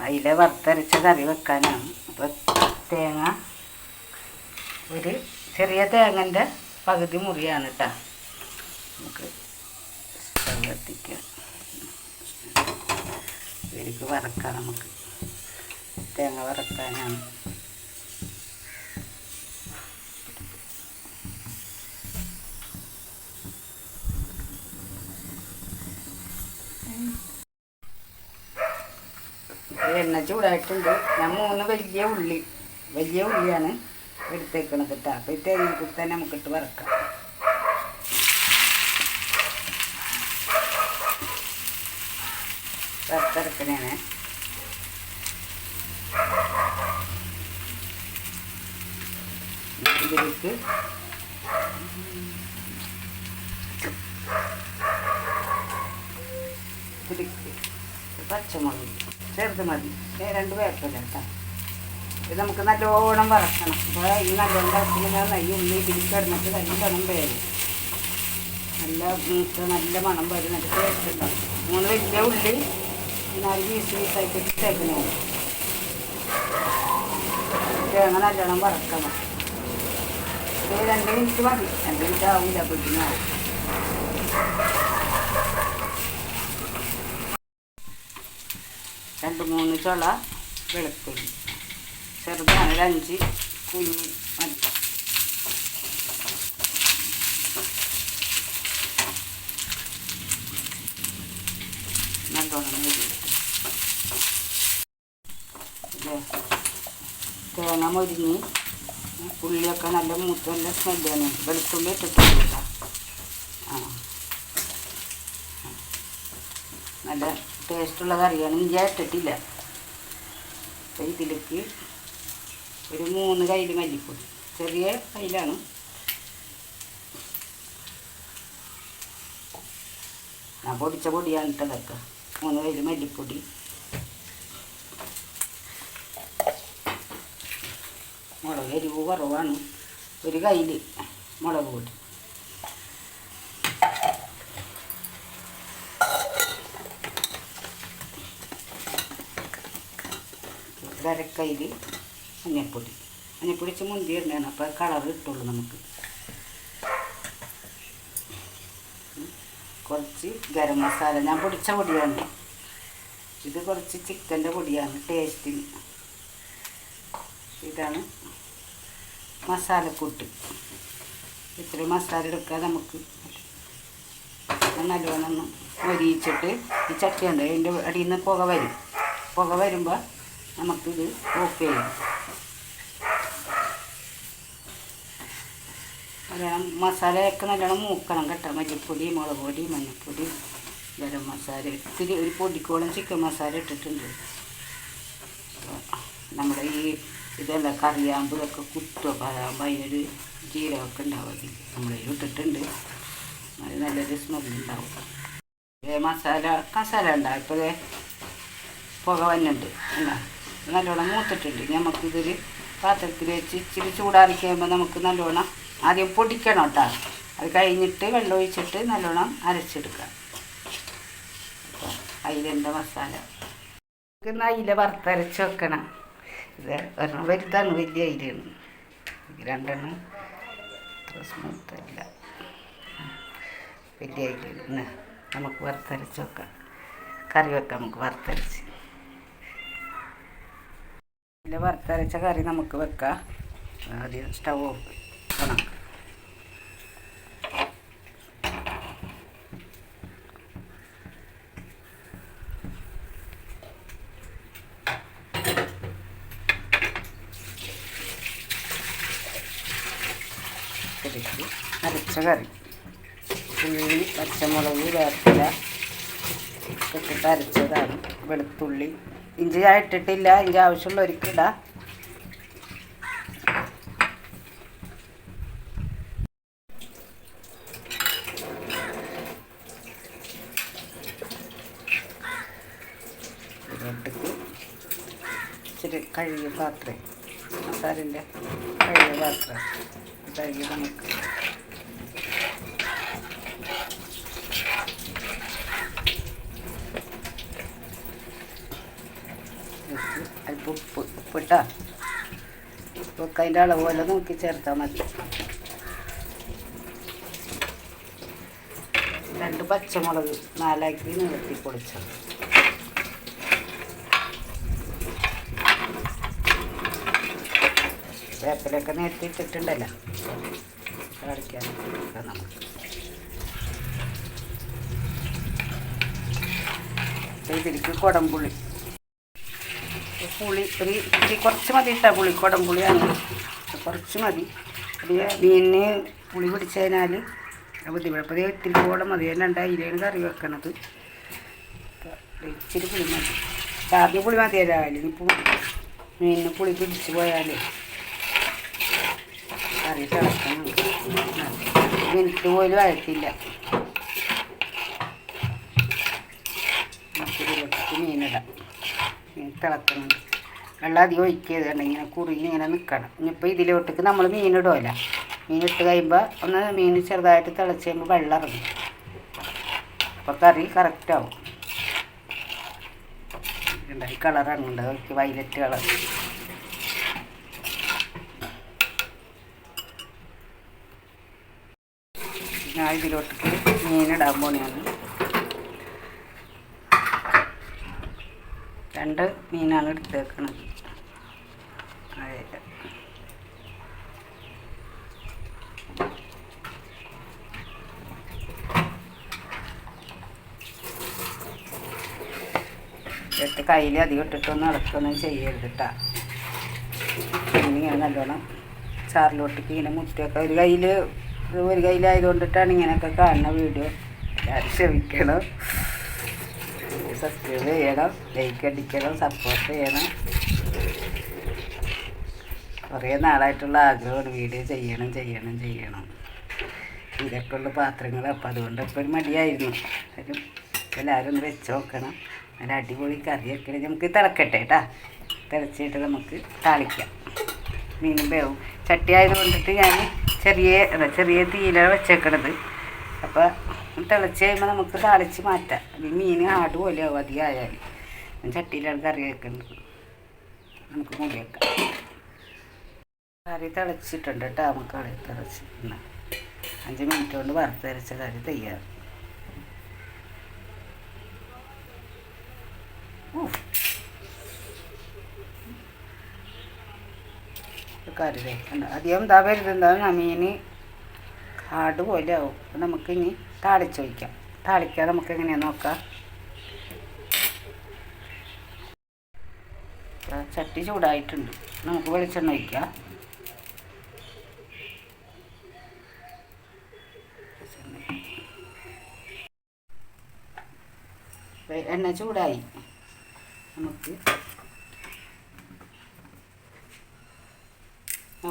അയില വറുത്തരച്ച കറി വെക്കാനാണ്. അപ്പോൾ തേങ്ങ ഒരു ചെറിയ തേങ്ങൻ്റെ പകുതി മുറിയാണ് കേട്ടോ. നമുക്ക് സ്റ്റവ് കത്തിക്കാം. ഇതിലേക്ക് വറക്കാം. നമുക്ക് തേങ്ങ വറക്കാനാണ്. എണ്ണ ചൂടായിട്ടുണ്ട്. ഞാൻ 3 വലിയ ഉള്ളിയാണ് എടുത്തേക്കണത് കേട്ടോ. അപ്പോൾ ഈ തേങ്ങയിൽ തന്നെ നമുക്കിട്ട് വറക്കാം. വറുത്തരക്കണേനെ. ഇതിലേക്ക് പച്ചമുളക് ചെറുത് മതി, 2 വേപ്പില കേട്ടോ. ഇത് നമുക്ക് നല്ലോണം വറക്കണം. അപ്പോൾ ഈ നല്ലോണം വറക്കുമ്പോൾ നെയ്യ് ഉള്ളി പിടിക്കിടന്നിട്ട് നല്ലോണം വേവും. നല്ല മൂത്ത നല്ല മണം വരും. നല്ല ടേസ്റ്റ് ഉണ്ടാവും. 3 വലിയ ഉള്ളി 4 പീസായിട്ട് ഇട്ടേക്കണേ. തേങ്ങ നല്ലോണം വറക്കണം. ഇത് 2 മിനിറ്റ് മതി. 2 മിനിറ്റ് ആവില്ല, പിടിനാവും. 2-3 ചുള വെളുത്തുള്ളി ചെറുതാണ്, 5 കുഞ്ഞ് മതി. നല്ലോണം തേങ്ങ മൊരിഞ്ഞ് ഉള്ളിയൊക്കെ നല്ല മൂത്ത് നല്ല സ്മെല്ലാണ്. വെളുത്തുള്ളി ഇട്ടിട്ടുണ്ട് കേട്ടോ. നല്ല ടേസ്റ്റുള്ള കറിയാണ്. ഇഞ്ചി ഇട്ടിട്ടില്ല. അപ്പോൾ ഇതിലേക്ക് ഒരു 3 കയ്യിൽ മല്ലിപ്പൊടി, ചെറിയ കയ്യിലാണ്. ഞാൻ പൊടിച്ച പൊടിയാണ് ഇട്ടതൊക്കെ. 3 കയ്യിൽ മല്ലിപ്പൊടി, മുളക് എരിവ് കുറവാണ്. 1 കയ്യിൽ മുളക് പൊടി, അരക്കയിൽ മഞ്ഞൾപ്പൊടി. മഞ്ഞൾപ്പൊടിച്ച് മുന്തി ഇടണതാണ്. അപ്പോൾ കളർ ഇട്ടുള്ളൂ. നമുക്ക് കുറച്ച് ഗരം മസാല ഞാൻ പൊടിച്ച പൊടിയാണ്. ഇത് കുറച്ച് ചിക്കൻ്റെ പൊടിയാണ് ടേസ്റ്റിന്. ഇതാണ് മസാലക്കൂട്ട്. ഇത്രയും മസാല എടുക്കാൻ നമുക്ക് നല്ലോണം ഒന്ന് മൊരിയിച്ചിട്ട് ഈ ചട്ടിയുണ്ട് അതിൻ്റെ അടിയിൽ നിന്ന് പുക വരും. പുക വരുമ്പോൾ നമുക്കിത് ഓഫ് ചെയ്യാം. നല്ലോണം മസാലയൊക്കെ നല്ലോണം മൂക്കണം കേട്ടോ. മല്ലിപ്പൊടി, മുളക് പൊടി, മഞ്ഞൾപ്പൊടി, ഗരം മസാല, ഇത്തിരി ഒരു പൊടിക്കോളം ചിക്കൻ മസാല ഇട്ടിട്ടുണ്ട്. നമ്മുടെ ഈ ഇതെല്ലാം കറിയാകുമ്പോൾ ഇതൊക്കെ കുത്തുക ആകുമ്പോൾ അതിനൊരു ജീരകമൊക്കെ ഉണ്ടാവും. നമ്മളതിൽ ഇട്ടിട്ടുണ്ട്. അത് നല്ലൊരു സ്മെല്ലുണ്ടാവും. മസാല ഉണ്ടാവും. ഇപ്പോൾ പുക വന്നുണ്ട് അല്ല, നല്ലോണം മൂത്തിട്ടുണ്ട്. നമുക്കിതൊരു പാത്രത്തിൽ വെച്ച് ഇച്ചിരി ചൂടാറി കഴിയുമ്പോൾ നമുക്ക് നല്ലോണം ആദ്യം പൊടിക്കണം കേട്ടോ. അത് കഴിഞ്ഞിട്ട് വെള്ളം ഒഴിച്ചിട്ട് നല്ലോണം അരച്ചെടുക്കാം. അപ്പോൾ അയിലൻ്റെ മസാല അയില വറുത്തരച്ച് വെക്കണം. ഇത് ഒരെണ്ണം വലുതാണ്, വലിയ അയിലാണ്. 2 അത്ര സ്മൂത്തല്ല, വലിയ അയിലാണ്. നമുക്ക് വറുത്തരച്ച് വെക്കാം. കറി വെക്കാം. നമുക്ക് വറുത്തരച്ച് വറുത്തരച്ച കറി നമുക്ക് വെക്കാം. ആദ്യം സ്റ്റവ് ഓഫ് ചെയ്യണം. അരച്ച കറി ഉള്ളി, പച്ചമുളക്, വേപ്പില ഇട്ടിട്ട് അരച്ചതാണ്. വെളുത്തുള്ളി, ഇഞ്ചി ഞാൻ ഇട്ടിട്ടില്ല. ഇഞ്ചി ആവശ്യമുള്ളവർക്ക് ഇടാം. ഇതിലേക്ക് ഇച്ചിരി കഴുകിയ പാത്രം, മസാലൻ്റെ കഴുകിയ പാത്രം കഴുകി നമുക്ക് അല്പം ഉപ്പിട്ടാ ഉപ്പൊക്കെ അതിൻ്റെ അളവ് പോലെ നോക്കി ചേർത്താൽ മതി. 2 പച്ചമുളക് 4 നീളത്തി പൊടിച്ചത്. വേപ്പിലൊക്കെ നേരത്തെ ഇട്ടിട്ടുണ്ടല്ലോ കളിക്കാൻ നമുക്ക്. ഇതിലേക്ക് കുടംപുളി ഇത്തിരി കുറച്ച് മതി ഇട്ടാ പുളി. കുടംപുളിയാണ് കുറച്ച് മതി. മീനിന് പുളി പിടിച്ചതിനാൽ ബുദ്ധിമുട്ടപ്പോൾ ഇത്തിരി കൂടെ മതി. 2 അയിലാണ് കറി വെക്കണത്. ഇച്ചിരി പുളി മതി. ആദ്യം പുളി മതിയല്ലോ. അല്ലെങ്കിൽ ഇപ്പോൾ മീനിന് പുളി പിടിച്ച് പോയാൽ കറി തിളക്കണം. മിനിറ്റ് പോലും ആയിട്ടില്ല. മീനിടാം. മീൻ തിളക്കുന്നുണ്ട്. വെള്ളം അധികം ഒഴിക്കരുത്. ഇങ്ങനെ കുറുകി ഇങ്ങനെ നിൽക്കണം. ഇനിയിപ്പോൾ ഇതിലോട്ടേക്ക് നമ്മൾ മീനിടുമല്ല. മീനിട്ട് കഴിയുമ്പോൾ ഒന്ന് മീൻ ചെറുതായിട്ട് തിളച്ച് കഴിയുമ്പോൾ വെള്ളം ഇറങ്ങും. അപ്പോൾ കറി കറക്റ്റാവും. ഈ കളർ ഇറങ്ങുന്നുണ്ട്. Violet colour. ഞാൻ ഇതിലോട്ടേക്ക് മീനിടാൻ പോണെയാണ്. 2 മീനാണ് എടുത്തേക്കണത്. കയ്യിൽ അധികം ഇട്ടിട്ടൊന്നും ഇളക്കൊന്നും ചെയ്യരുത് കേട്ടോ. ഇങ്ങനെ നല്ലോണം ചാറിലോട്ടേക്ക് ഇങ്ങനെ മുറ്റൊക്കെ ഒരു കയ്യിലായതുകൊണ്ടിട്ടാണ് ഇങ്ങനെയൊക്കെ കാണുന്ന വീഡിയോ. എല്ലാവരും ക്ഷമിക്കണം. സബ്സ്ക്രൈബ് ചെയ്യണം, ലൈക്ക് അടിക്കണം, സപ്പോർട്ട് ചെയ്യണം. കുറേ നാളായിട്ടുള്ള ആഗ്രഹമാണ് വീഡിയോ ചെയ്യണം. ഇതൊക്കെ ഉള്ള പാത്രങ്ങൾ. അപ്പം അതുകൊണ്ട് ഇപ്പോൾ ഒരു മടിയായിരുന്നു. അതിലും എല്ലാവരും ഒന്ന് വെച്ച് നോക്കണം. നല്ല അടിപൊളി കറിയൊക്കെ നമുക്ക് തിളക്കട്ടെ കേട്ടോ. തിളച്ചിട്ട് നമുക്ക് താളിക്കാം. മീനും വേവും. ചട്ടി ആയതുകൊണ്ടിട്ട് ഞാൻ ചെറിയ തീയിലാണ് വെച്ചേക്കണത്. അപ്പോൾ തിളച്ച് കഴിയുമ്പോൾ നമുക്ക് താളിച്ച് മാറ്റാം. മീൻ ആട് പോലെ ആവും അധികം ആയാൽ. ചട്ടിയിലാണ് കറി വെക്കുന്നത്. നമുക്ക് മൂടി വെക്കാം. കറി തിളച്ചിട്ടുണ്ട് കേട്ടോ. നമുക്ക് കറി തിളച്ചിട്ടുണ്ട്. 5 മിനിറ്റ് കൊണ്ട് വറുത്തരച്ച കറി തയ്യാറ്. കറി വെക്കണ്ട. അധികം എന്താ വരുന്നത് മീൻ കാട് പോലെ ആവും. അപ്പം നമുക്കിനി താളിച്ച് വയ്ക്കാം. താളിക്കാൻ നമുക്ക് എങ്ങനെയാണെന്ന് നോക്കാം. ചട്ടി ചൂടായിട്ടുണ്ട്. നമുക്ക് വെളിച്ചെണ്ണ ഒഴിക്കാം. എണ്ണ ചൂടായി. നമുക്ക്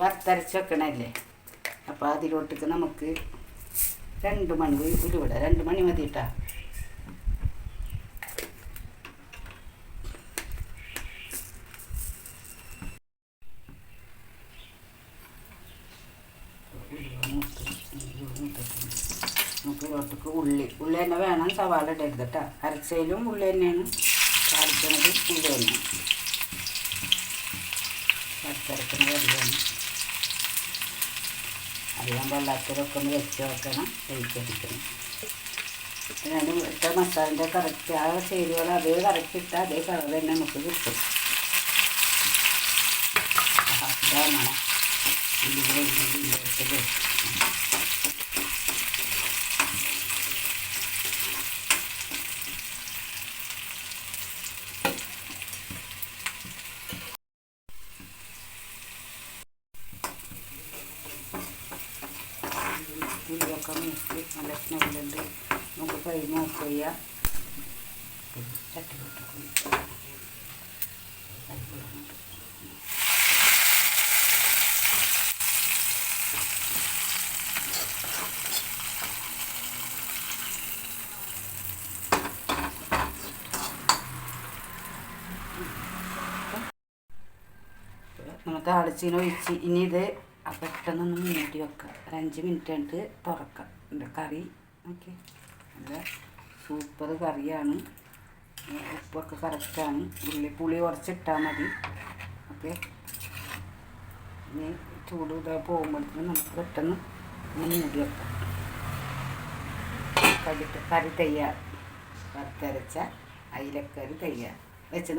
വറുത്തരച്ച് വെക്കണല്ലേ. അപ്പോൾ അതിലോട്ടേക്ക് നമുക്ക് 2 മണി ഉലുവ. 2 മണി മതി കേട്ടോ. നമുക്ക് ഇതിലോട്ടേക്ക് ഉള്ളി തന്നെ വേണം. സവാള ഇടരുത് കേട്ടോ. അരച്ചയിലും ഉള്ളി തന്നെയാണ്. താളിക്കണത് ഉള്ളി തന്നെ. വറുത്തരക്കുന്ന വെള്ളമാണ്. അറിയാൻ പാടില്ലാത്തതൊക്കെ ഒന്ന് വെച്ച് വെക്കണം. കഴിക്കടിക്കണം. ഞാൻ ഇട്ട മസാലൻ്റെ കറക്റ്റ് ആ ചേരുവകൾ അതേ കറക്റ്റ് ഇട്ടാൽ അതേ കളർ തന്നെ നമുക്ക് കിട്ടും. ഇതാണ് ഇതിൽ ഇതിലൊക്കെ മിക്സ് നല്ല സ്മെല്ലുണ്ട്. നമുക്ക് ഫ്ലെയിം ഓഫ് ചെയ്യാം. ചട്ടി നമ്മൾ താളിച്ചിന് ഒഴിച്ച് ഇനി ഇത് പെട്ടെന്നൊന്ന് മൂടി വെക്കാം. 5 മിനിറ്റ് കഴിഞ്ഞിട്ട് തുറക്കാം. കറി ഓക്കെ. നല്ല സൂപ്പർ കറിയാണ്. ഉപ്പൊക്കെ കറക്റ്റാണ്. പുളി കുറച്ചിട്ടാൽ മതി. ഓക്കെ, ഇനി ചൂട് പോകുമ്പോഴത്തേനും നമുക്ക് പെട്ടെന്ന് മൂടി വെക്കാം. കറി തയ്യാർ. വറുത്തരച്ച അയിലക്കറി തയ്യാർ. വെച്ച്